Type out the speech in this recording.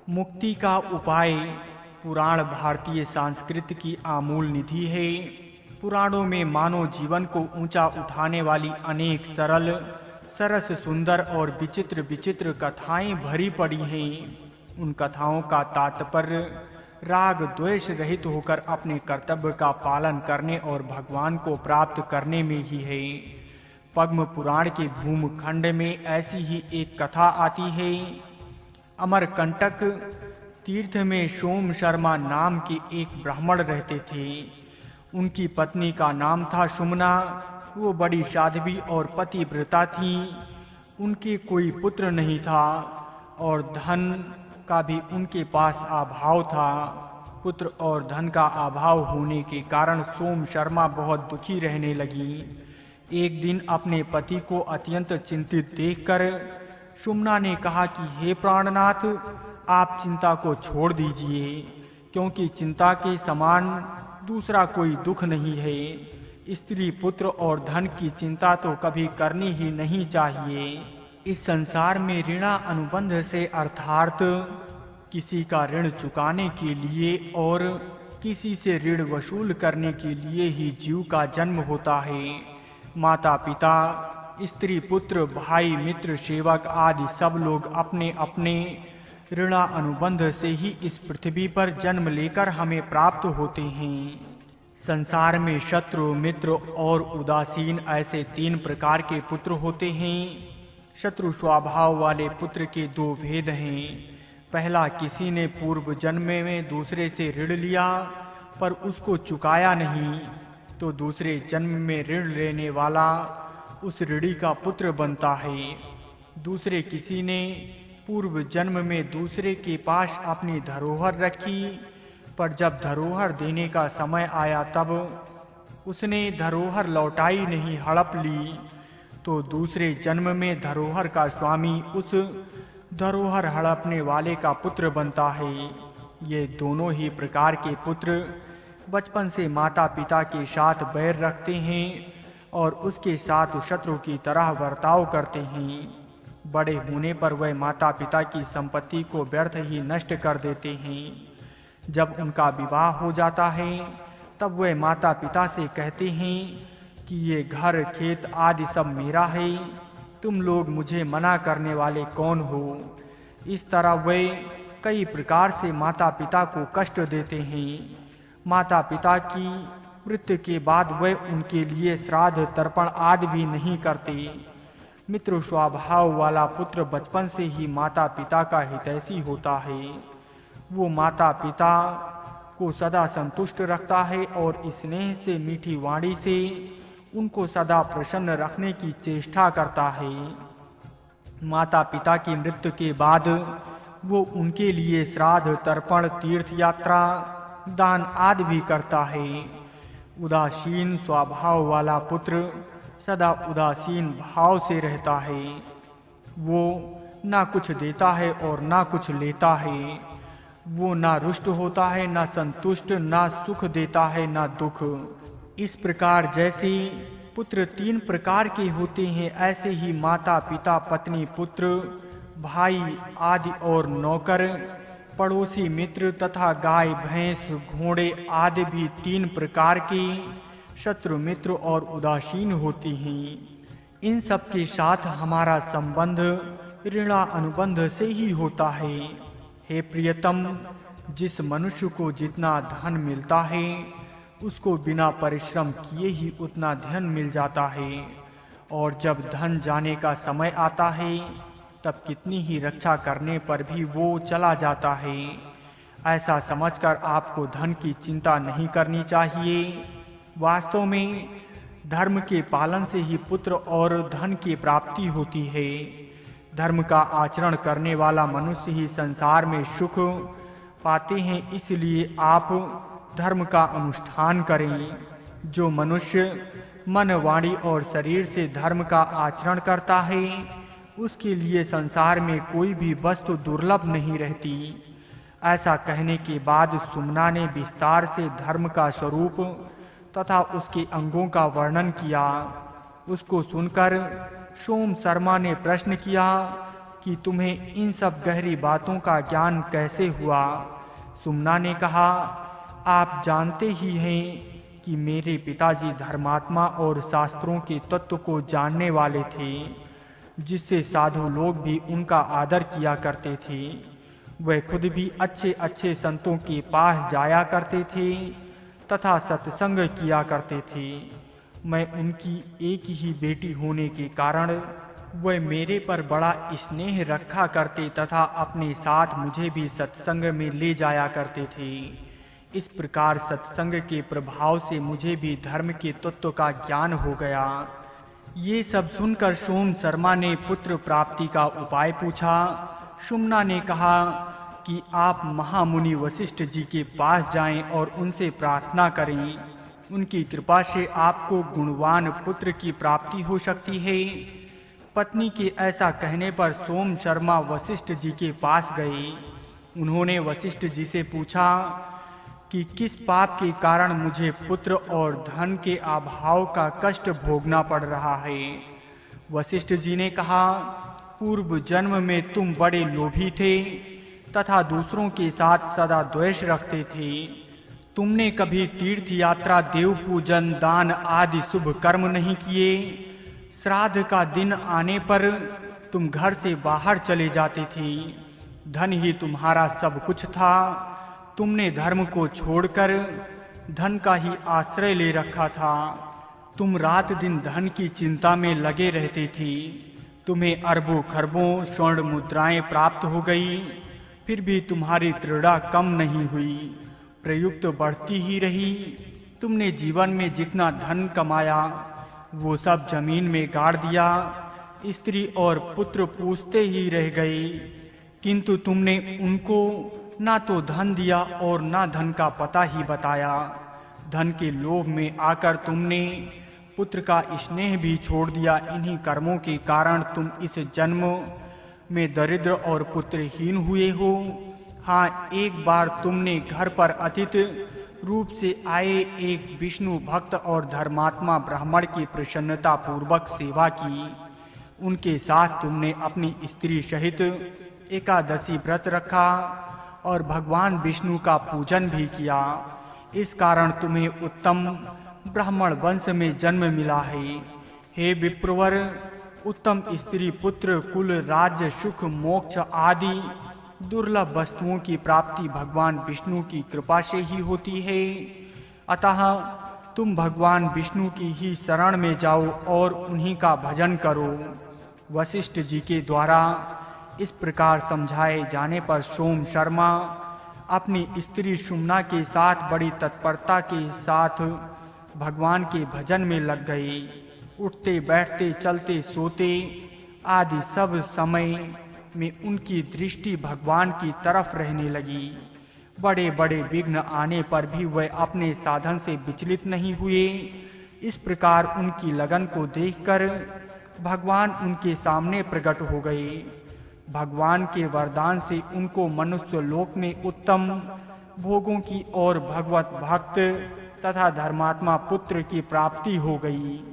मुक्ति का उपाय। पुराण भारतीय संस्कृति की अमूल निधि है। पुराणों में मानव जीवन को ऊंचा उठाने वाली अनेक सरल, सरस, सुंदर और विचित्र विचित्र कथाएं भरी पड़ी हैं। उन कथाओं का तात्पर्य राग द्वेष रहित होकर अपने कर्तव्य का पालन करने और भगवान को प्राप्त करने में ही है। पद्म पुराण के भूमखंड में ऐसी ही एक कथा आती है। अमरकंटक तीर्थ में सोम शर्मा नाम के एक ब्राह्मण रहते थे। उनकी पत्नी का नाम था सुमना। वो बड़ी साध्वी और पतिव्रता थी। उनके कोई पुत्र नहीं था और धन का भी उनके पास अभाव था। पुत्र और धन का अभाव होने के कारण सोम शर्मा बहुत दुखी रहने लगी। एक दिन अपने पति को अत्यंत चिंतित देखकर सुमना ने कहा कि हे प्राणनाथ, आप चिंता को छोड़ दीजिए, क्योंकि चिंता के समान दूसरा कोई दुख नहीं है। स्त्री, पुत्र और धन की चिंता तो कभी करनी ही नहीं चाहिए। इस संसार में ऋणा अनुबंध से अर्थात किसी का ऋण चुकाने के लिए और किसी से ऋण वसूल करने के लिए ही जीव का जन्म होता है। माता पिता, स्त्री, पुत्र, भाई, मित्र, सेवक आदि सब लोग अपने अपने ऋणा अनुबंध से ही इस पृथ्वी पर जन्म लेकर हमें प्राप्त होते हैं। संसार में शत्रु, मित्र और उदासीन ऐसे 3 प्रकार के पुत्र होते हैं। शत्रु स्वभाव वाले पुत्र के 2 भेद हैं। पहला, किसी ने पूर्व जन्म में दूसरे से ऋण लिया पर उसको चुकाया नहीं, तो दूसरे जन्म में ऋण लेने वाला उस ऋणी का पुत्र बनता है। दूसरे, किसी ने पूर्व जन्म में दूसरे के पास अपनी धरोहर रखी, पर जब धरोहर देने का समय आया तब उसने धरोहर लौटाई नहीं, हड़प ली, तो दूसरे जन्म में धरोहर का स्वामी उस धरोहर हड़पने वाले का पुत्र बनता है। ये दोनों ही प्रकार के पुत्र बचपन से माता पिता के साथ बैर रखते हैं और उसके साथ शत्रु की तरह बर्ताव करते हैं। बड़े होने पर वह माता पिता की संपत्ति को व्यर्थ ही नष्ट कर देते हैं। जब उनका विवाह हो जाता है तब वह माता पिता से कहते हैं कि ये घर, खेत आदि सब मेरा है, तुम लोग मुझे मना करने वाले कौन हो। इस तरह वे कई प्रकार से माता पिता को कष्ट देते हैं। माता पिता की मृत्यु के बाद वे उनके लिए श्राद्ध, तर्पण आदि भी नहीं करते। मित्र स्वभाव वाला पुत्र बचपन से ही माता पिता का हितैषी होता है। वो माता पिता को सदा संतुष्ट रखता है और स्नेह से, मीठी वाणी से उनको सदा प्रसन्न रखने की चेष्टा करता है। माता पिता की मृत्यु के बाद वो उनके लिए श्राद्ध, तर्पण, तीर्थ यात्रा, दान आदि भी करता है। उदासीन स्वभाव वाला पुत्र सदा उदासीन भाव से रहता है। वो ना कुछ देता है और ना कुछ लेता है। वो ना रुष्ट होता है, ना संतुष्ट, ना सुख देता है, ना दुख। इस प्रकार जैसे पुत्र 3 प्रकार के होते हैं, ऐसे ही माता पिता, पत्नी, पुत्र, भाई आदि और नौकर, पड़ोसी, मित्र तथा गाय, भैंस, घोड़े आदि भी 3 प्रकार के शत्रु, मित्र और उदासीन होती हैं। इन सब के साथ हमारा संबंध ऋणा अनुबंध से ही होता है। हे प्रियतम, जिस मनुष्य को जितना धन मिलता है उसको बिना परिश्रम किए ही उतना धन मिल जाता है, और जब धन जाने का समय आता है तब कितनी ही रक्षा करने पर भी वो चला जाता है। ऐसा समझकर आपको धन की चिंता नहीं करनी चाहिए। वास्तव में धर्म के पालन से ही पुत्र और धन की प्राप्ति होती है। धर्म का आचरण करने वाला मनुष्य ही संसार में सुख पाते हैं, इसलिए आप धर्म का अनुष्ठान करें। जो मनुष्य मन, वाणी और शरीर से धर्म का आचरण करता है उसके लिए संसार में कोई भी वस्तु दुर्लभ नहीं रहती। ऐसा कहने के बाद सुमना ने विस्तार से धर्म का स्वरूप तथा उसके अंगों का वर्णन किया। उसको सुनकर सोम शर्मा ने प्रश्न किया कि तुम्हें इन सब गहरी बातों का ज्ञान कैसे हुआ? सुमना ने कहा, आप जानते ही हैं कि मेरे पिताजी धर्मात्मा और शास्त्रों के तत्व को जानने वाले थे, जिससे साधु लोग भी उनका आदर किया करते थे। वे खुद भी अच्छे अच्छे संतों के पास जाया करते थे तथा सत्संग किया करते थे। मैं उनकी एक ही बेटी होने के कारण वे मेरे पर बड़ा स्नेह रखा करते तथा अपने साथ मुझे भी सत्संग में ले जाया करते थे। इस प्रकार सत्संग के प्रभाव से मुझे भी धर्म के तत्व का ज्ञान हो गया। ये सब सुनकर सोम शर्मा ने पुत्र प्राप्ति का उपाय पूछा। सुमना ने कहा कि आप महामुनि वशिष्ठ जी के पास जाएं और उनसे प्रार्थना करें। उनकी कृपा से आपको गुणवान पुत्र की प्राप्ति हो सकती है। पत्नी के ऐसा कहने पर सोम शर्मा वशिष्ठ जी के पास गए। उन्होंने वशिष्ठ जी से पूछा कि किस पाप के कारण मुझे पुत्र और धन के अभाव का कष्ट भोगना पड़ रहा है। वशिष्ठ जी ने कहा, पूर्व जन्म में तुम बड़े लोभी थे तथा दूसरों के साथ सदा द्वेष रखते थे। तुमने कभी तीर्थ यात्रा, देव पूजन, दान आदि शुभ कर्म नहीं किए। श्राद्ध का दिन आने पर तुम घर से बाहर चले जाते थे। धन ही तुम्हारा सब कुछ था। तुमने धर्म को छोड़कर धन का ही आश्रय ले रखा था। तुम रात दिन धन की चिंता में लगे रहते थे। तुम्हें अरबों खरबों स्वर्ण मुद्राएं प्राप्त हो गई, फिर भी तुम्हारी तृष्णा कम नहीं हुई, प्रयुक्त बढ़ती ही रही। तुमने जीवन में जितना धन कमाया वो सब जमीन में गाड़ दिया। स्त्री और पुत्र पूछते ही रह गए, किंतु तुमने उनको ना तो धन दिया और ना धन का पता ही बताया। धन के लोभ में आकर तुमने पुत्र का स्नेह भी छोड़ दिया। इन्हीं कर्मों के कारण तुम इस जन्म में दरिद्र और पुत्रहीन हुए हो। हाँ, एक बार तुमने घर पर अतिथि रूप से आए एक विष्णु भक्त और धर्मात्मा ब्राह्मण की प्रसन्नता पूर्वक सेवा की। उनके साथ तुमने अपनी स्त्री सहित एकादशी व्रत रखा और भगवान विष्णु का पूजन भी किया। इस कारण तुम्हें उत्तम ब्राह्मण वंश में जन्म मिला है। हे विप्रवर, उत्तम स्त्री, पुत्र, कुल, राज्य, सुख, मोक्ष आदि दुर्लभ वस्तुओं की प्राप्ति भगवान विष्णु की कृपा से ही होती है। अतः तुम भगवान विष्णु की ही शरण में जाओ और उन्हीं का भजन करो। वशिष्ठ जी के द्वारा इस प्रकार समझाए जाने पर सोम शर्मा अपनी स्त्री सुमना के साथ बड़ी तत्परता के साथ भगवान के भजन में लग गए। उठते बैठते चलते सोते आदि सब समय में उनकी दृष्टि भगवान की तरफ रहने लगी। बड़े बड़े विघ्न आने पर भी वह अपने साधन से विचलित नहीं हुए। इस प्रकार उनकी लगन को देखकर भगवान उनके सामने प्रकट हो गए। भगवान के वरदान से उनको मनुष्य लोक में उत्तम भोगों की और भगवत भक्त तथा धर्मात्मा पुत्र की प्राप्ति हो गई।